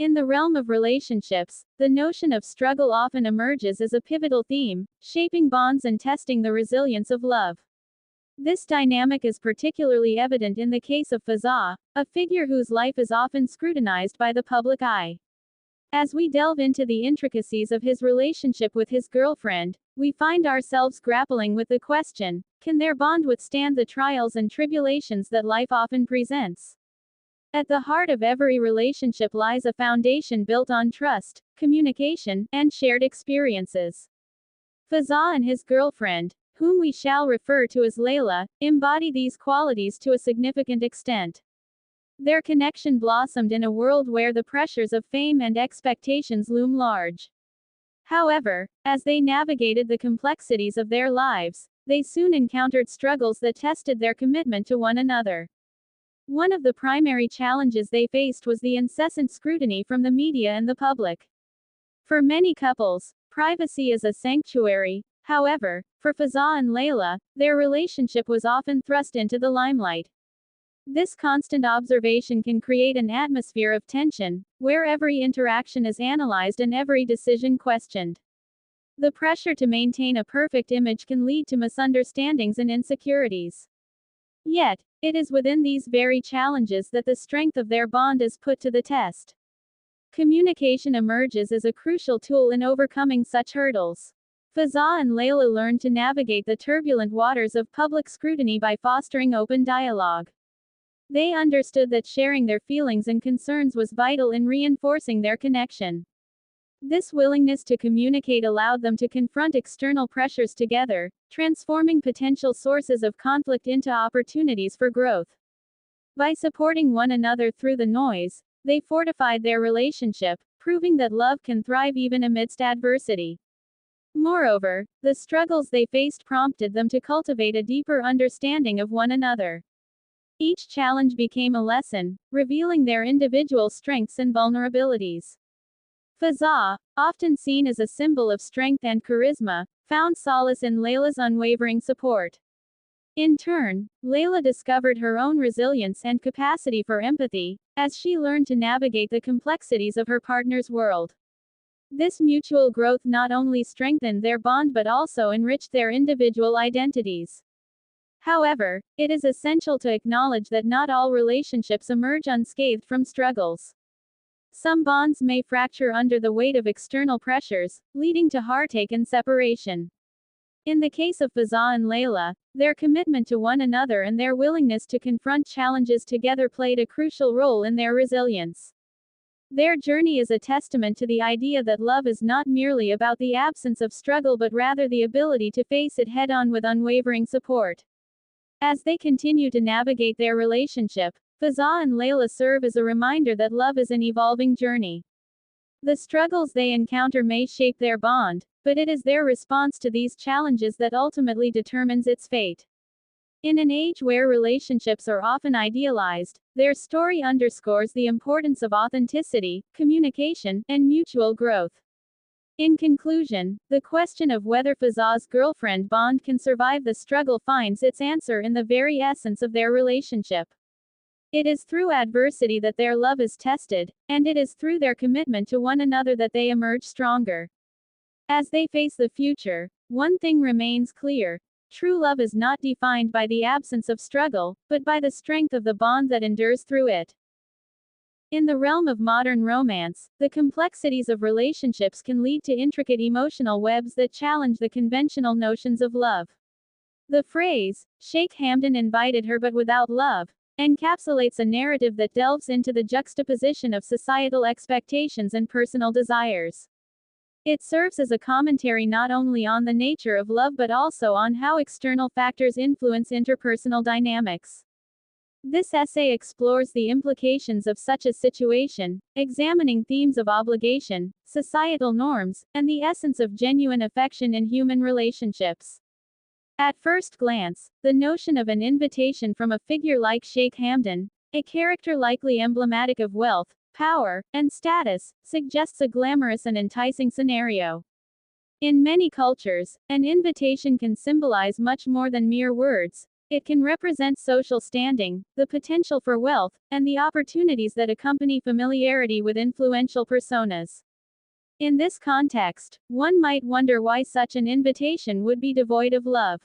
In the realm of relationships, the notion of struggle often emerges as a pivotal theme, shaping bonds and testing the resilience of love. This dynamic is particularly evident in the case of Fazza, a figure whose life is often scrutinized by the public eye. As we delve into the intricacies of his relationship with his girlfriend, we find ourselves grappling with the question, can their bond withstand the trials and tribulations that life often presents? At the heart of every relationship lies a foundation built on trust, communication, and shared experiences. Fazza and his girlfriend, whom we shall refer to as Layla, embody these qualities to a significant extent. Their connection blossomed in a world where the pressures of fame and expectations loom large. However, as they navigated the complexities of their lives, they soon encountered struggles that tested their commitment to one another. One of the primary challenges they faced was the incessant scrutiny from the media and the public. For many couples, privacy is a sanctuary. However, for Fazza and Layla, their relationship was often thrust into the limelight. This constant observation can create an atmosphere of tension, where every interaction is analyzed and every decision questioned. The pressure to maintain a perfect image can lead to misunderstandings and insecurities. Yet, it is within these very challenges that the strength of their bond is put to the test. Communication emerges as a crucial tool in overcoming such hurdles. Fazza and Layla learned to navigate the turbulent waters of public scrutiny by fostering open dialogue. They understood that sharing their feelings and concerns was vital in reinforcing their connection. This willingness to communicate allowed them to confront external pressures together, transforming potential sources of conflict into opportunities for growth. By supporting one another through the noise, they fortified their relationship, proving that love can thrive even amidst adversity. Moreover, the struggles they faced prompted them to cultivate a deeper understanding of one another. Each challenge became a lesson, revealing their individual strengths and vulnerabilities. Fazza, often seen as a symbol of strength and charisma, found solace in Layla's unwavering support. In turn, Layla discovered her own resilience and capacity for empathy, as she learned to navigate the complexities of her partner's world. This mutual growth not only strengthened their bond but also enriched their individual identities. However, it is essential to acknowledge that not all relationships emerge unscathed from struggles. Some bonds may fracture under the weight of external pressures, leading to heartache and separation. In the case of Fazza and Layla, their commitment to one another and their willingness to confront challenges together played a crucial role in their resilience. Their journey is a testament to the idea that love is not merely about the absence of struggle but rather the ability to face it head-on with unwavering support. As they continue to navigate their relationship, Fazza and Layla serve as a reminder that love is an evolving journey. The struggles they encounter may shape their bond, but it is their response to these challenges that ultimately determines its fate. In an age where relationships are often idealized, their story underscores the importance of authenticity, communication, and mutual growth. In conclusion, the question of whether Fazza's girlfriend bond can survive the struggle finds its answer in the very essence of their relationship. It is through adversity that their love is tested, and it is through their commitment to one another that they emerge stronger. As they face the future, one thing remains clear. True love is not defined by the absence of struggle, but by the strength of the bond that endures through it. In the realm of modern romance, the complexities of relationships can lead to intricate emotional webs that challenge the conventional notions of love. The phrase, Sheikh Hamdan invited her but without love, encapsulates a narrative that delves into the juxtaposition of societal expectations and personal desires. It serves as a commentary not only on the nature of love but also on how external factors influence interpersonal dynamics. This essay explores the implications of such a situation, examining themes of obligation, societal norms, and the essence of genuine affection in human relationships. At first glance, the notion of an invitation from a figure like Sheikh Hamdan, a character likely emblematic of wealth, power, and status, suggests a glamorous and enticing scenario. In many cultures, an invitation can symbolize much more than mere words. It can represent social standing, the potential for wealth, and the opportunities that accompany familiarity with influential personas. In this context, one might wonder why such an invitation would be devoid of love.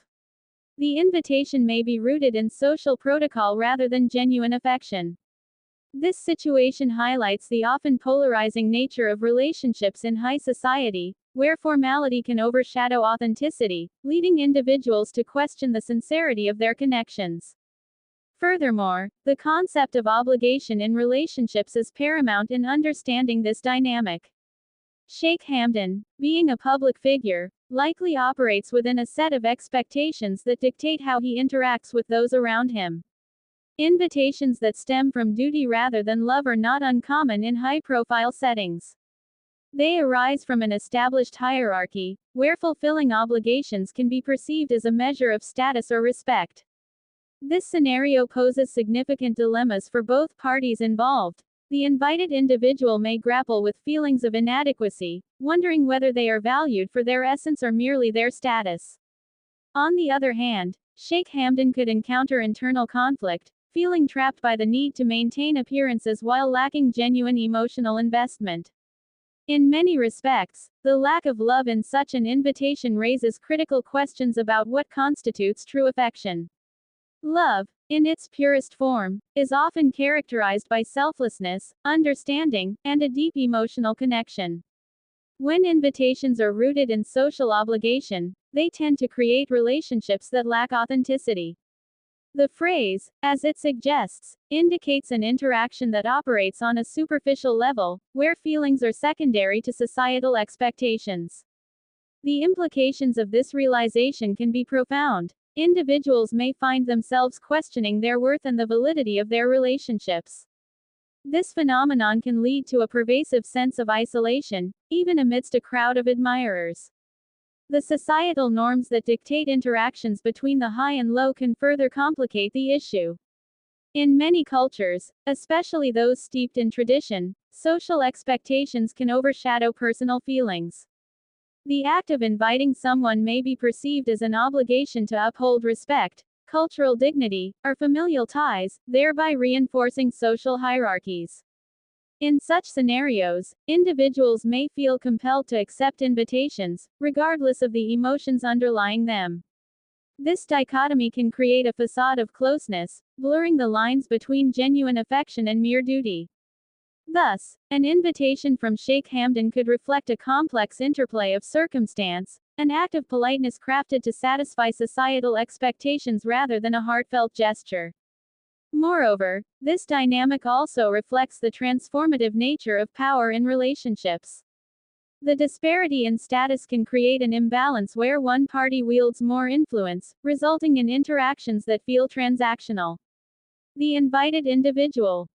The invitation may be rooted in social protocol rather than genuine affection. This situation highlights the often polarizing nature of relationships in high society, where formality can overshadow authenticity, leading individuals to question the sincerity of their connections. Furthermore, the concept of obligation in relationships is paramount in understanding this dynamic. Sheikh Hamdan, being a public figure, likely operates within a set of expectations that dictate how he interacts with those around him. Invitations that stem from duty rather than love are not uncommon in high-profile settings. They arise from an established hierarchy, where fulfilling obligations can be perceived as a measure of status or respect. This scenario poses significant dilemmas for both parties involved. The invited individual may grapple with feelings of inadequacy, wondering whether they are valued for their essence or merely their status. On the other hand, Sheikh Hamdan could encounter internal conflict, feeling trapped by the need to maintain appearances while lacking genuine emotional investment. In many respects, the lack of love in such an invitation raises critical questions about what constitutes true affection. Love, in its purest form, is often characterized by selflessness, understanding, and a deep emotional connection. When invitations are rooted in social obligation, they tend to create relationships that lack authenticity. The phrase, as it suggests, indicates an interaction that operates on a superficial level, where feelings are secondary to societal expectations. The implications of this realization can be profound. Individuals may find themselves questioning their worth and the validity of their relationships. This phenomenon can lead to a pervasive sense of isolation, even amidst a crowd of admirers. The societal norms that dictate interactions between the high and low can further complicate the issue. In many cultures, especially those steeped in tradition, social expectations can overshadow personal feelings. The act of inviting someone may be perceived as an obligation to uphold respect, cultural dignity, or familial ties, thereby reinforcing social hierarchies. In such scenarios, individuals may feel compelled to accept invitations, regardless of the emotions underlying them. This dichotomy can create a facade of closeness, blurring the lines between genuine affection and mere duty. Thus, an invitation from Sheikh Hamdan could reflect a complex interplay of circumstance, an act of politeness crafted to satisfy societal expectations rather than a heartfelt gesture. Moreover, this dynamic also reflects the transformative nature of power in relationships. The disparity in status can create an imbalance where one party wields more influence, resulting in interactions that feel transactional. The invited individual,